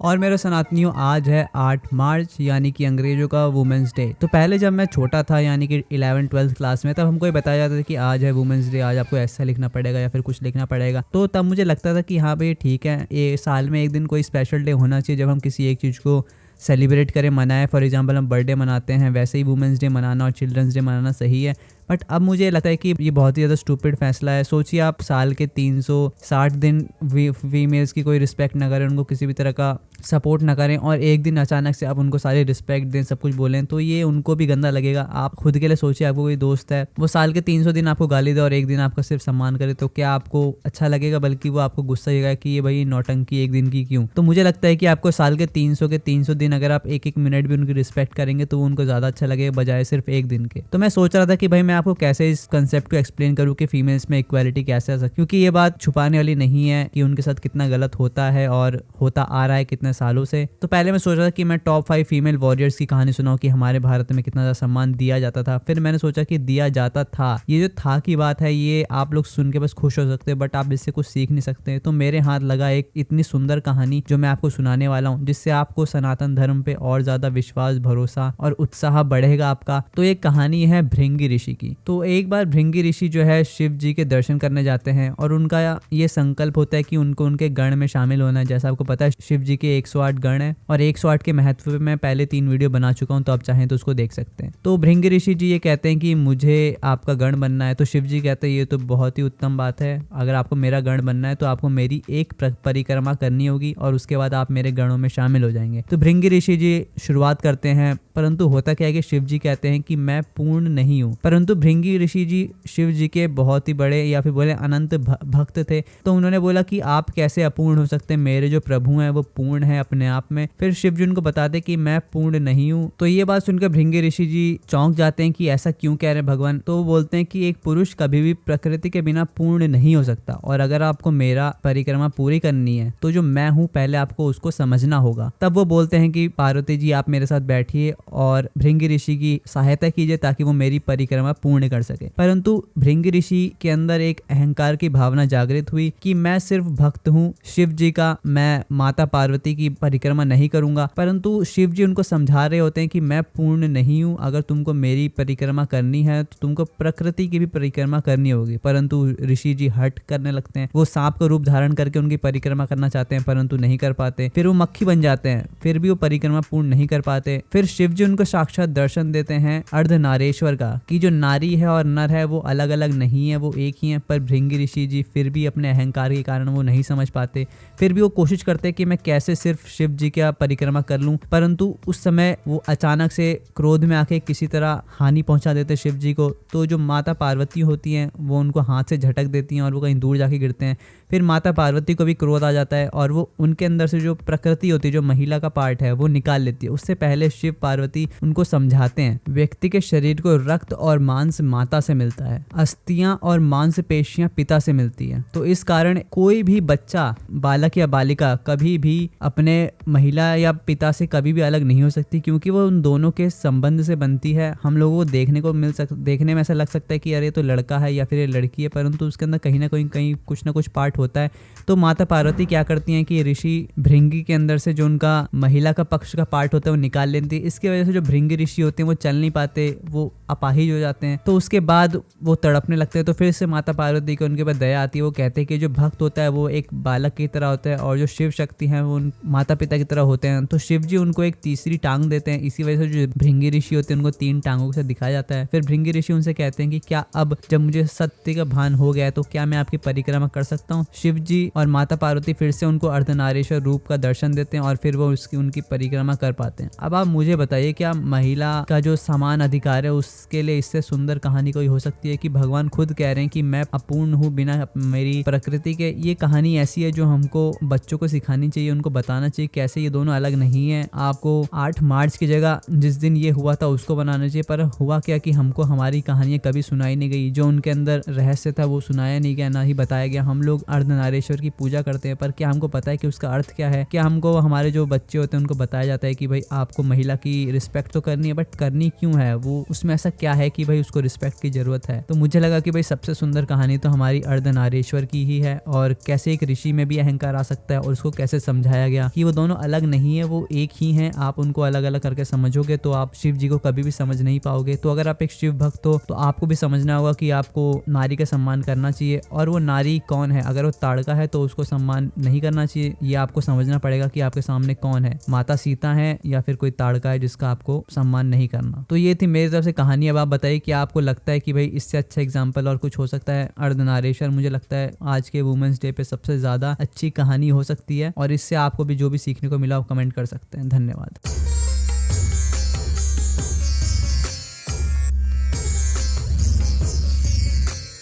और मेरे सनातनियों, आज है 8 मार्च यानी कि अंग्रेजों का वुमेंस डे। तो पहले जब मैं छोटा था यानी कि 11वीं-12वीं क्लास में, तब हमको ये बताया जाता था कि आज है वुमेंस डे, आज आपको ऐसा लिखना पड़ेगा या फिर कुछ लिखना पड़ेगा। तो तब मुझे लगता था कि हाँ भाई ठीक है, ये साल में एक दिन कोई स्पेशल डे होना चाहिए जब हम किसी एक चीज़ को सेलिब्रेट करें, मनाएं। फॉर एग्जांपल हम बर्थडे मनाते हैं, वैसे ही वुमेंस डे मनाना और चिल्ड्रंस डे मनाना सही है। बट अब मुझे लगता है कि ये बहुत ही ज़्यादा स्टूपिड फैसला है। सोचिए आप साल के 360 दिन फीमेल्स की कोई रिस्पेक्ट ना करें, उनको किसी भी तरह का सपोर्ट ना करें, और एक दिन अचानक से आप उनको सारी रिस्पेक्ट दें, सब कुछ बोलें, तो ये उनको भी गंदा लगेगा। आप खुद के लिए सोचिए, आपको कोई दोस्त है, वो साल के 300 दिन आपको गाली दे और एक दिन आपका सिर्फ सम्मान करे, तो क्या आपको अच्छा लगेगा? बल्कि वो आपको गुस्सा आएगा कि ये भाई नौटंकी एक दिन की क्यों। तो मुझे लगता है कि आपको साल के 300 दिन अगर आप एक मिनट भी उनकी रिस्पेक्ट करेंगे तो वो उनको ज़्यादा अच्छा लगेगा बजाय सिर्फ एक दिन के। तो मैं सोच रहा था कि भाई मैं आपको कैसे इस कंसेप्ट को एक्सप्लेन करूँ कि फीमेल्स में इक्वालिटी कैसे आ सकती है, क्योंकि ये बात छुपाने वाली नहीं है कि उनके साथ कितना गलत होता है और होता आ रहा है कितने सालों से। तो पहले मैं सोच रहा था कि मैं टॉप 5 फीमेल वॉरियर्स की कहानी सुनाऊं कि हमारे भारत में कितना ज़्यादा सम्मान दिया जाता था। फिर मैंने सोचा कि दिया जाता था, ये जो था की बात है, ये आप लोग सुन के बस खुश हो सकते हैं बट आप इससे कुछ सीख नहीं सकते। तो मेरे हाथ लगा एक इतनी सुंदर कहानी जो मैं आपको सुनाने वाला हूँ, जिससे आपको सनातन धर्म पे और ज़्यादा विश्वास, भरोसा और उत्साह बढ़ेगा आपका। तो एक कहानी है भृंगी ऋषि की। तो एक बार भृंगी ऋषि जो है शिव जी के दर्शन करने जाते हैं और उनका ये संकल्प होता है कि उनको उनके गण में शामिल होना है। जैसा आपको पता है शिव जी के 108 गण हैं और 108 के महत्व पे मैं पहले 3 वीडियो बना चुका हूं, तो आप चाहें तो उसको देख सकते हैं। तो भृंगी ऋषि जी ये कहते हैं कि मुझे आपका गण बनना है। तो शिव जी कहते हैं ये तो बहुत ही उत्तम बात है, अगर आपको मेरा गण बनना है तो आपको मेरी एक परिक्रमा करनी होगी और उसके बाद आप मेरे गणों में शामिल हो जाएंगे। तो भृंगी ऋषि जी शुरुआत करते हैं, परंतु होता क्या है कि शिव जी कहते हैं कि मैं पूर्ण नहीं हूँ। परंतु भृंगी ऋषि जी शिव जी के बहुत ही बड़े या फिर बोले अनंत भक्त थे। तो उन्होंने बोला कि आप कैसे अपूर्ण हो सकते हैं, मेरे जो प्रभु हैं वो पूर्ण है अपने आप में। फिर शिव जी उनको बताते कि मैं पूर्ण नहीं हूँ। तो ये बात सुनकर भृंगी ऋषि जी चौंक जाते हैं कि ऐसा क्यों कह रहे हैं भगवान। तो वो बोलते हैं कि एक पुरुष कभी भी प्रकृति के बिना पूर्ण नहीं हो सकता, और अगर आपको मेरा परिक्रमा पूरी करनी है तो जो मैं हूँ पहले आपको उसको समझना होगा। तब वो बोलते हैं कि पार्वती जी आप मेरे साथ बैठिए और भृंगी ऋषि की सहायता कीजिए ताकि वो मेरी परिक्रमा पूर्ण कर सके। परंतु भृंगी ऋषि के अंदर एक अहंकार की भावना जागृत हुई कि मैं सिर्फ भक्त हूँ शिव जी का, मैं माता पार्वती की परिक्रमा नहीं करूंगा। परंतु शिव जी उनको समझा रहे होते हैं कि मैं पूर्ण नहीं हूँ, अगर तुमको मेरी परिक्रमा करनी है तो तुमको प्रकृति की भी परिक्रमा करनी होगी। परंतु ऋषि जी हट करने लगते हैं, वो सांप का रूप धारण करके उनकी परिक्रमा करना चाहते हैं परंतु नहीं कर पाते। फिर वो मक्खी बन जाते हैं, फिर भी वो परिक्रमा पूर्ण नहीं कर पाते। फिर शिव जी उनको साक्षात दर्शन देते हैं अर्धनारेश्वर का, कि जो नारी है और नर है वो अलग अलग नहीं है, वो एक ही है। पर भृंगी ऋषि जी फिर भी अपने अहंकार के कारण वो नहीं समझ पाते। फिर भी वो कोशिश करते हैं कि मैं कैसे सिर्फ शिव जी का परिक्रमा कर लूं। परंतु उस समय वो अचानक से क्रोध में आके किसी तरह हानि पहुंचा देते शिव जी को। तो जो माता पार्वती होती हैं वो उनको हाथ से झटक देती हैं और वो कहीं दूर जाके गिरते हैं। फिर माता पार्वती को भी क्रोध आ जाता है और वो उनके अंदर से जो प्रकृति होती है, जो महिला का पार्ट है, वो निकाल लेती है। उससे पहले शिव पार्वती उनको समझाते हैं व्यक्ति के शरीर को रक्त और मांस माता से मिलता है, अस्थियां और मांसपेशियां पिता से मिलती है। तो इस कारण कोई भी बच्चा, बालक या बालिका कभी भी अपने महिला या पिता से कभी भी अलग नहीं हो सकती, क्योंकि वो उन दोनों के संबंध से बनती है। हम लोगों को देखने में ऐसा लग सकता है कि अरे तो लड़का है या फिर ये लड़की है, परंतु उसके अंदर कहीं ना कहीं कुछ ना कुछ पार्ट होता है। तो माता पार्वती क्या करती हैं कि ऋषि भृंगी के अंदर से जो उनका महिला का पक्ष का पार्ट होता है वो निकाल लेती है। इसकी वजह से जो भृंगी ऋषि होते हैं वो चल नहीं पाते, वो अपाहिज हो जाते हैं। तो उसके बाद वो तड़पने लगते हैं। तो फिर से माता पार्वती को उनके ऊपर दया आती है। वो कहते हैं कि जो भक्त होता है वो एक बालक की तरह होता है और जो शिव शक्ति है वो माता पिता की तरह होते हैं। तो शिव जी उनको एक तीसरी टांग देते हैं। इसी वजह से जो भृंगी ऋषि होते हैं उनको 3 टांगों से दिखाया जाता है। फिर भृंगी ऋषि उनसे कहते हैं कि क्या अब जब मुझे सत्य का भान हो गया है तो क्या मैं आपकी परिक्रमा कर सकता हूँ। शिव जी और माता पार्वती फिर से उनको अर्धनारीश्वर रूप का दर्शन देते हैं और फिर वो उनकी परिक्रमा कर पाते हैं। अब आप मुझे बताइए, क्या महिला का जो समान अधिकार है उसके लिए इससे सुंदर कहानी कोई हो सकती है कि भगवान खुद कह रहे हैं कि मैं अपूर्ण हूँ बिना मेरी प्रकृति के। ये कहानी ऐसी है जो हमको बच्चों को सिखानी चाहिए, उनको बताना चाहिए कैसे ये दोनों अलग नहीं है। आपको 8 मार्च की जगह जिस दिन ये हुआ था उसको बनाना चाहिए। पर हुआ क्या कि हमको हमारी कहानियां कभी सुनाई नहीं गई, जो उनके अंदर रहस्य था वो सुनाया नहीं गया, ना ही बताया गया। हम लोग अर्धनारीश्वर की पूजा करते हैं, पर क्या हमको पता है कि उसका अर्थ क्या है? क्या हमको हमारे जो बच्चे होते हैं उनको बताया जाता है कि भाई आपको महिला की रिस्पेक्ट तो करनी है, बट करनी क्यों है? वो उसमें ऐसा क्या है कि भाई उसको रिस्पेक्ट की जरूरत है? तो मुझे लगा कि भाई सबसे सुंदर कहानी तो हमारी अर्धनारीश्वर की ही है, और कैसे एक ऋषि में भी अहंकार आ सकता है और उसको कैसे समझाया गया दिया कि वो दोनों अलग नहीं है, वो एक ही हैं। आप उनको अलग अलग करके समझोगे तो आप शिव जी को कभी भी समझ नहीं पाओगे। तो अगर आप एक शिव भक्त हो तो आपको भी समझना होगा कि आपको नारी का सम्मान करना चाहिए, और वो नारी कौन है। अगर वो ताड़का है तो उसको सम्मान नहीं करना चाहिए। ये आपको समझना पड़ेगा कि आपके सामने कौन है, माता सीता है या फिर कोई ताड़का है जिसका आपको सम्मान नहीं करना। तो ये थी मेरी तरफ से कहानी। अब आप बताइए कि आपको लगता है कि भाई इससे अच्छा एग्जाम्पल और कुछ हो सकता है। अर्धनारीश्वर मुझे लगता है आज के वुमेन्स डे पे सबसे ज्यादा अच्छी कहानी हो सकती है, और इससे आपको भी जो भी सीखने को मिला आप कमेंट कर सकते हैं। धन्यवाद।